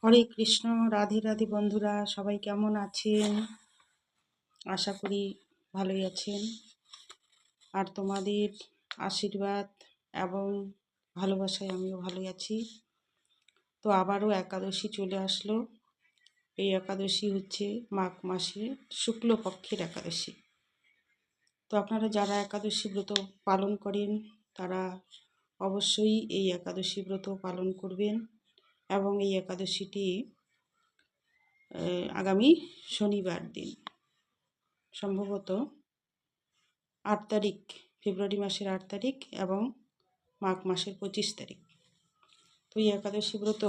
হরে কৃষ্ণ। রাধে রাধে বন্ধুরা, সবাই কেমন আছেন? আশা করি ভালোই আছেন। আর তোমাদের আশীর্বাদ এবং ভালোবাসায় আমিও ভালোই আছি। তো আবারও একাদশী চলে আসলো। এই একাদশী হচ্ছে মাঘ মাসের শুক্লপক্ষের একাদশী। তো আপনারা যারা একাদশী ব্রত পালন করেন তারা অবশ্যই এই একাদশী ব্রত পালন করবেন। এবং এই একাদশীটি আগামী শনিবার দিন, সম্ভবত 8 তারিখ, ফেব্রুয়ারি মাসের 8 তারিখ এবং মাঘ মাসের 25 তারিখ। তো এই একাদশী ব্রত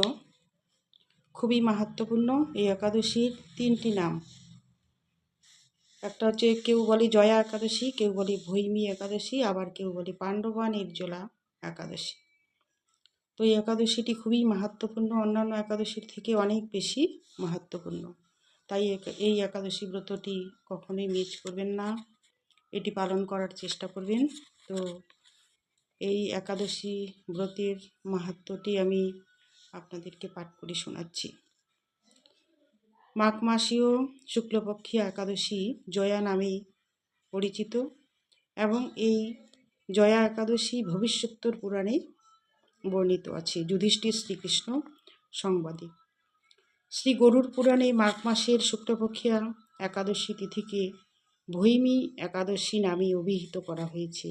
খুবই মাহাত্ম্যপূর্ণ। এই একাদশীর 3টি নাম। একটা হচ্ছে, কেউ বলে জয়া একাদশী, কেউ বলে ভৈমী একাদশী, আবার কেউ বলে পাণ্ডবা নির্জলা একাদশী। তো এই একাদশীটি খুবই মাহাত্ম্যপূর্ণ, অন্যান্য একাদশীর থেকে অনেক বেশি মাহাত্ম্যপূর্ণ। তাই এই একাদশী ব্রতটি কখনোই মিস করবেন না, এটি পালন করার চেষ্টা করবেন। তো এই একাদশী ব্রতের মাহাত্ম্যটি আমি আপনাদেরকে পাঠ করে শোনাচ্ছি। মাঘ মাসীয় শুক্লপক্ষীয় একাদশী জয়া নামে পরিচিত এবং এই জয়া একাদশী ভবিষ্যোত্তর পুরাণে বর্ণিত আছে। যুধিষ্ঠির শ্রীকৃষ্ণ সংবাদে শ্রী গরুড় পুরাণে মাঘ মাসের শুক্লপক্ষিয়া একাদশী তিথিকে ভৈমী একাদশী নামে অভিহিত করা হয়েছে।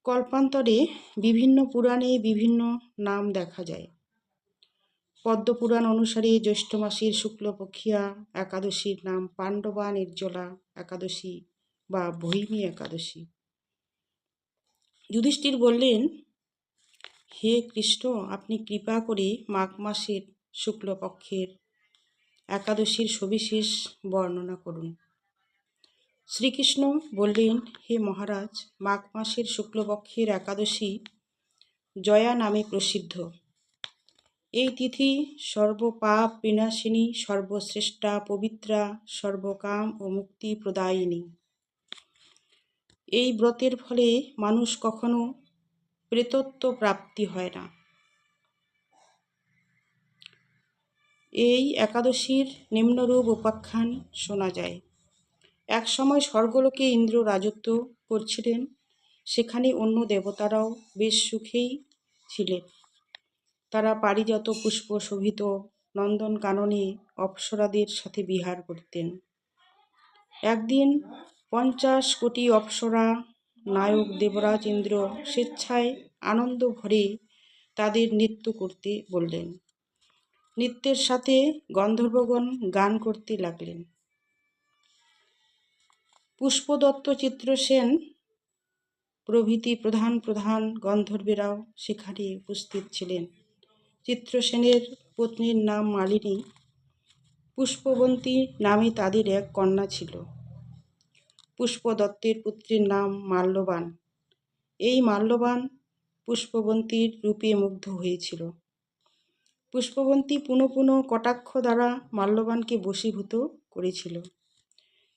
কল্পান্তরে বিভিন্ন পুরাণে বিভিন্ন নাম দেখা যায়। পদ্মপুরাণ অনুসারে জ্যৈষ্ঠ মাসের শুক্লপক্ষিয়া একাদশীর নাম পাণ্ডবা নির্জলা একাদশী বা ভৈমী একাদশী। যুধিষ্ঠির বললেন, হে কৃষ্ণ, আপনি কৃপা করে মাঘ মাসের শুক্লপক্ষের একাদশীর সবিশেষ বর্ণনা করুন। শ্রীকৃষ্ণ বললেন, হে মহারাজ, মাঘ মাসের শুক্লপক্ষের একাদশী জয়া নামে প্রসিদ্ধ। এই তিথি সর্বপাপ বিনাশিনী, সর্বশ্রেষ্ঠা, পবিত্রা, সর্বকাম ও মুক্তি প্রদায়িনী। এই ব্রতের ফলে মানুষ কখনো প্রেতত্ব প্রাপ্তি হয় না। এই একাদশীর নিম্নরূপ উপাখ্যান শোনা যায়। এক সময় স্বর্গলোকে ইন্দ্র রাজত্ব করছিলেন। সেখানে অন্য দেবতারাও বেশ সুখেই ছিলেন। তারা পারিজাত পুষ্প শোভিত নন্দন কাননে অপ্সরাদের সাথে বিহার করতেন। একদিন 50 কোটি অপ্সরা নায়ক দেবরাজ ইন্দ্র স্বেচ্ছায় আনন্দ ভরে তাদের নৃত্য করতে বললেন। নৃত্যের সাথে গন্ধর্বগণ গান করতে লাগলেন। পুষ্পদত্ত, চিত্রসেন প্রভৃতি প্রধান প্রধান গন্ধর্বেরাও সেখানে উপস্থিত ছিলেন। চিত্রসেনের পত্নীর নাম মালিনী, পুষ্পবন্তী নামে তাদের এক কন্যা ছিল। পুষ্পদত্তের পুত্রের নাম মাল্যবান। এই মাল্যবান পুষ্পবন্তীর রূপে মুগ্ধ হয়েছিল। পুষ্পবন্তী পুনঃ পুনঃ কটাক্ষ দ্বারা মাল্যবানকে বশীভূত করেছিল।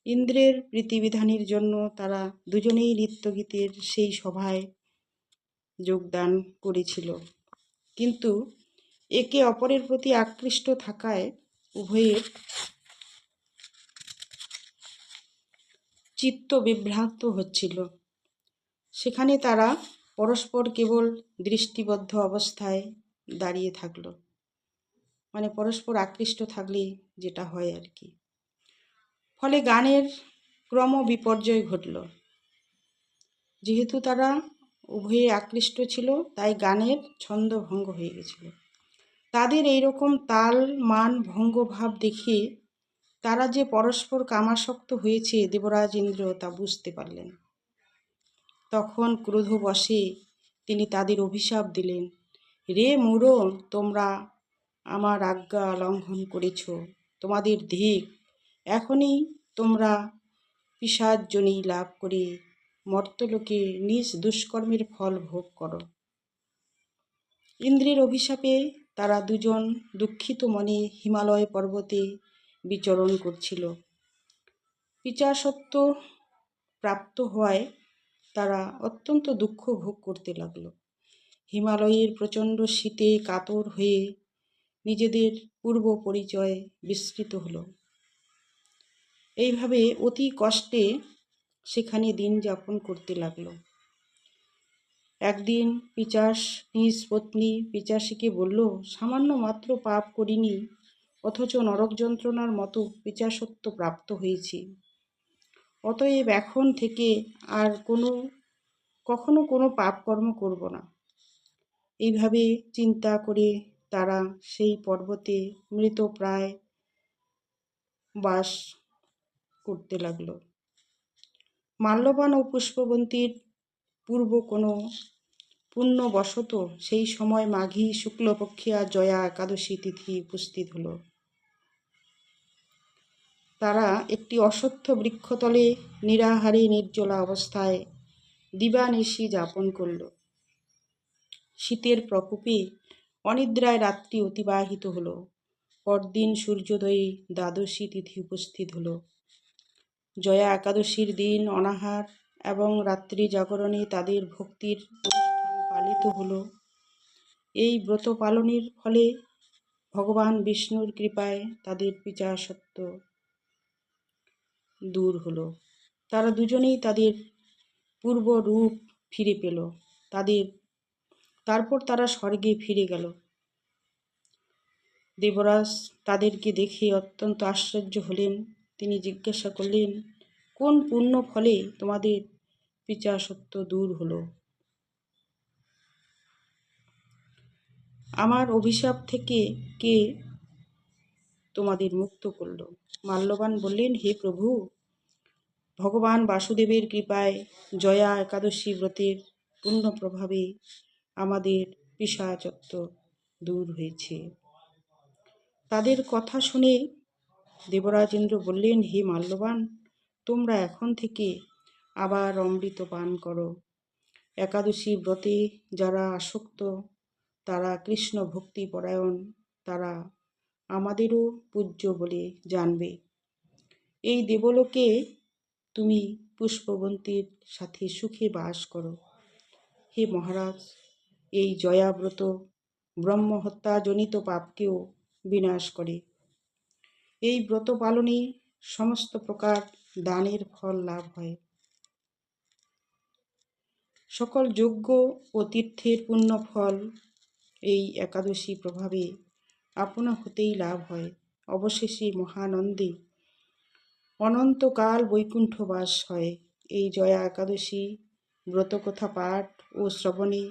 ইন্দ্রের প্রীতিবিধানের জন্য তারা দুজনেই নৃত্যগীতের সেই সভায় যোগদান করেছিল। কিন্তু একে অপরের প্রতি আকৃষ্ট থাকায় উভয়ের চিত্ত বিভ্রান্ত হচ্ছিল। সেখানে তারা পরস্পর কেবল দৃষ্টিবদ্ধ অবস্থায় দাঁড়িয়ে থাকল। মানে পরস্পর আকৃষ্ট থাকলে যেটা হয় আর কি। ফলে গানের ক্রম বিপর্যয় ঘটল। যেহেতু তারা উভয়ে আকৃষ্ট ছিল, তাই গানের ছন্দ ভঙ্গ হয়ে গেছিল। তাদের এইরকম তাল মান ভঙ্গ ভাব দেখে তারা যে পরস্পর কামাসক্ত হয়েছে দেবরাজ ইন্দ্র তা বুঝতে পারলেন। তখন ক্রোধবশে তিনি তাদের অভিশাপ দিলেন, রে মূঢ়, তোমরা আমার আজ্ঞা লঙ্ঘন করেছ, তোমাদের ধিক। এখনই তোমরা পিশাচযোনি লাভ করে মর্তলোকে নিজ দুষ্কর্মের ফল ভোগ করো। ইন্দ্রের অভিশাপে তারা দুজন দুঃখিত মনে হিমালয় পর্বতে বিচরণ করছিল। পিশাচত্ব প্রাপ্ত হওয়ায় তারা অত্যন্ত দুঃখ ভোগ করতে লাগল। হিমালয়ের প্রচণ্ড শীতে কাতর হয়ে নিজেদের পূর্ব পরিচয় বিস্মৃত হলো। এইভাবে অতি কষ্টে সেখানে দিন যাপন করতে লাগলো। একদিন পিশাচ নিজ পত্নী পিশাচিকে বলল, সামান্য মাত্র পাপ করিনি, অথচ নরক যন্ত্রণার মতো পিশাচত্ব প্রাপ্ত হয়েছি। অতএব এখন থেকে আর কখনো কোনো পাপকর্ম করব না। এইভাবে চিন্তা করে তারা সেই পর্বতে মৃতপ্রায় বাস করতে লাগল। মাল্যবান ও পুষ্পবন্তীর পূর্ব কোনো পুণ্যবশত সেই সময় মাঘী শুক্লপক্ষিয়া জয়া একাদশী তিথি উপস্থিত হল। তারা একটি অশ্বত্থ বৃক্ষতলে নিরাহারে নির্জলা অবস্থায় দিবানিশি যাপন করল। শীতের প্রকোপে অনিদ্রায় রাত্রি অতিবাহিত হল। পরদিন সূর্যোদয়ে দ্বাদশী তিথি উপস্থিত হল। জয়া একাদশীর দিন অনাহার এবং রাত্রি জাগরণে তাদের ভক্তির অনুষ্ঠান পালিত হল। এই ব্রত পালনের ফলে ভগবান বিষ্ণুর কৃপায় তাদের পিশাচত্ব দূর হল। তারা দুজনেই তাদের পূর্ব রূপ ফিরে পেল। তারপর তারা স্বর্গে ফিরে গেল। দেবরাজ তাদেরকে দেখে অত্যন্ত আশ্চর্য হলেন। তিনি জিজ্ঞাসা করলেন, কোন পুণ্য ফলে তোমাদের পিশাচত্ব দূর হলো? আমার অভিশাপ থেকে কে তোমাদের মুক্ত করল? মাল্যবান বললেন, হে প্রভু, ভগবান বাসুদেবের কৃপায় জয়া একাদশী ব্রতের পূর্ণ প্রভাবে আমাদের পিশাচত্ব দূর হয়েছে। তাদের কথা শুনে দেবরাজ ইন্দ্র বললেন, হে মাল্যবান, তোমরা এখন থেকে আবার অমৃত পান করো। একাদশী ব্রতে যারা আসক্ত, তারা কৃষ্ণ ভক্তি পরায়ণ, তারা আমাদেরও পূজ্য বলে জানবে। এই দেবলোকে তুমি পুষ্পবন্তীর সাথে সুখে বাস করো। হে মহারাজ, এই জয়াব্রত ব্রহ্মহত্যাজনিত পাপকেও বিনাশ করে। এই ব্রত পালনে সমস্ত প্রকার দানের ফল লাভ হয়। সকল যজ্ঞ ও তীর্থের পুণ্য ফল এই একাদশী প্রভাবে আপনা হতেই লাভ হয়। অবশেষে মহানন্দে অনন্তকাল বৈকুণ্ঠবাস হয়। এই জয়া একাদশী ব্রতকথা পাঠ ও শ্রবণে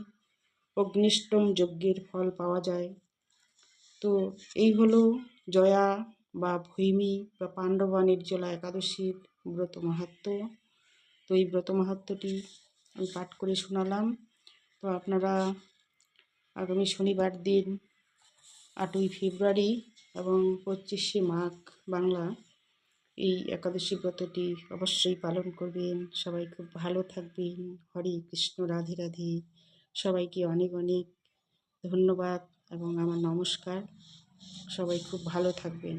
অগ্নিষ্টম যজ্ঞের ফল পাওয়া যায়। তো এই হলো জয়া বা ভৈমী বা পাণ্ডবা নির্জলা একাদশীর ব্রত মাহাত্ম্য। তো এই ব্রত মাহাত্ম্যটি আমি পাঠ করে শোনালাম। তো আপনারা আগামী শনিবার দিন 8ই ফেব্রুয়ারি এবং 25শে মাঘ বাংলা এই একাদশী ব্রতটি অবশ্যই পালন করবেন। সবাই খুব ভালো থাকবেন। হরে কৃষ্ণ, রাধে রাধে। সবাইকে অনেক অনেক ধন্যবাদ এবং আমার নমস্কার। সবাই খুব ভালো থাকবেন।